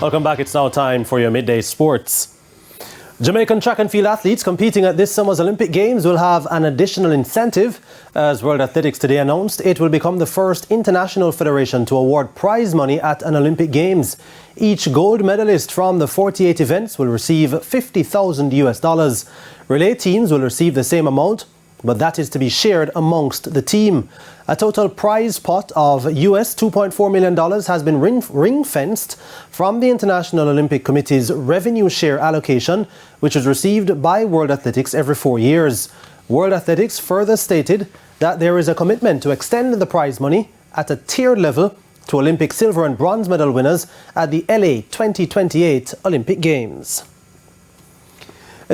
Welcome back. It's now time for your midday sports. Jamaican track and field athletes competing at this summer's Olympic Games will have an additional incentive. As World Athletics today announced, it will become the first international federation to award prize money at an Olympic Games. Each gold medalist from the 48 events will receive $50,000. Relay teams will receive the same amount, but that is to be shared amongst the team. A total prize pot of US $2.4 million has been ring-fenced from the International Olympic Committee's revenue share allocation, which is received by World Athletics every 4 years. World Athletics further stated that there is a commitment to extend the prize money at a tiered level to Olympic silver and bronze medal winners at the LA 2028 Olympic Games.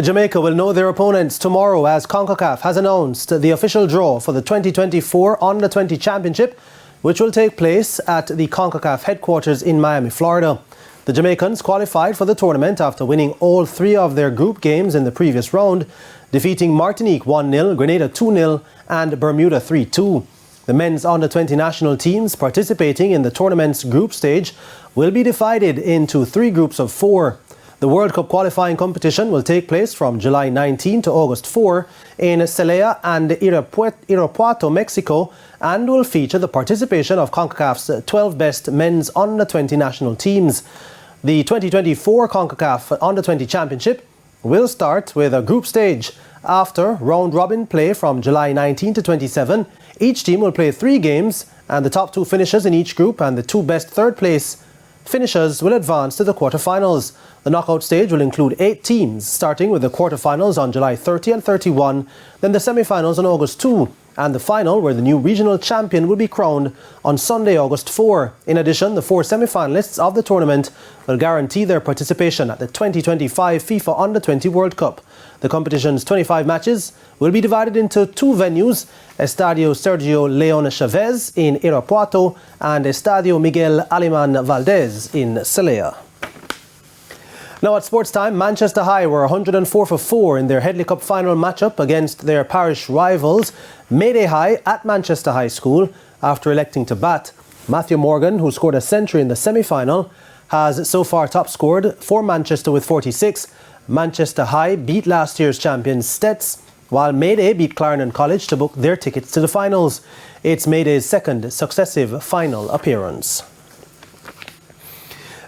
Jamaica will know their opponents tomorrow as CONCACAF has announced the official draw for the 2024 Under-20 Championship, which will take place at the CONCACAF headquarters in Miami, Florida. The Jamaicans qualified for the tournament after winning all three of their group games in the previous round, defeating Martinique 1-0, Grenada 2-0 and Bermuda 3-2. The men's Under-20 national teams participating in the tournament's group stage will be divided into three groups of four. The World Cup qualifying competition will take place from July 19 to August 4 in Celaya and Irapuato, Mexico, and will feature the participation of CONCACAF's 12 best men's Under-20 national teams. The 2024 CONCACAF Under-20 Championship will start with a group stage. After round-robin play from July 19 to 27, each team will play 3 games, and the top 2 finishers in each group and the 2 best third-place finishers will advance to the quarterfinals. The knockout stage will include 8 teams, starting with the quarterfinals on July 30 and 31, then the semifinals on August 2, and the final, where the new regional champion will be crowned on Sunday, August 4. In addition, the 4 semifinalists of the tournament will guarantee their participation at the 2025 FIFA Under-20 World Cup. The competition's 25 matches will be divided into 2 venues, Estadio Sergio Leone Chavez in Irapuato and Estadio Miguel Aleman Valdez in Celaya. Now at sports time, Manchester High were 104 for 4 in their Headley Cup final matchup against their parish rivals, Midday High at Manchester High School. After electing to bat, Matthew Morgan, who scored a century in the semi-final, has so far top scored for Manchester with 46. Manchester High beat last year's champions Stets, while Midday beat Clarendon College to book their tickets to the finals. It's Midday's second successive final appearance.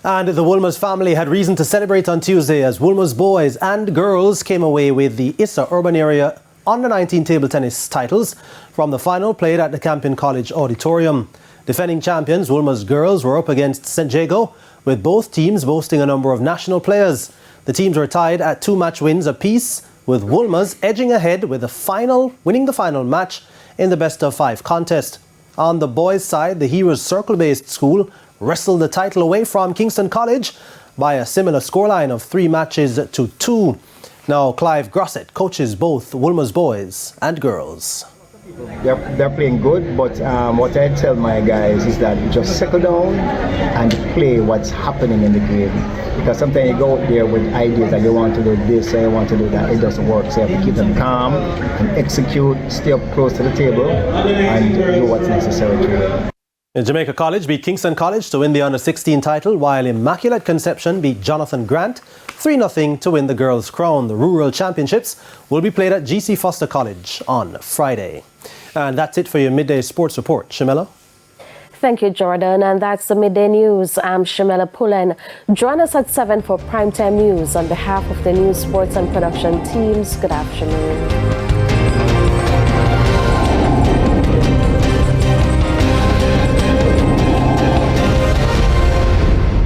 And the Woolmer's family had reason to celebrate on Tuesday as Woolmer's boys and girls came away with the Issa Urban Area Under-19 table tennis titles from the final played at the Campion College Auditorium. Defending champions Woolmer's girls were up against St. Jago, with both teams boasting a number of national players. The teams were tied at 2-match wins apiece, with Woolmer's edging ahead with winning the final match in the best-of-5 contest. On the boys' side, the Heroes Circle-based school wrestled the title away from Kingston College by a similar scoreline of 3 matches to 2. Now, Clive Grosset coaches both Woolmer's boys and girls. They're playing good, but what I tell my guys is that just settle down and play what's happening in the game. Because sometimes you go out there with ideas that you want to do this or you want to do that, it doesn't work. So you have to keep them calm and execute, stay up close to the table and do what's necessary to win. Jamaica College beat Kingston College to win the Under-16 title, while Immaculate Conception beat Jonathan Grant 3-0 to win the girls' crown. The Rural Championships will be played at GC Foster College on Friday. And that's it for your midday sports report. Shamela? Thank you, Jordan. And that's the Midday News. I'm Shamela Pullen. Join us at 7 for Primetime News. On behalf of the news, sports and production teams, good afternoon.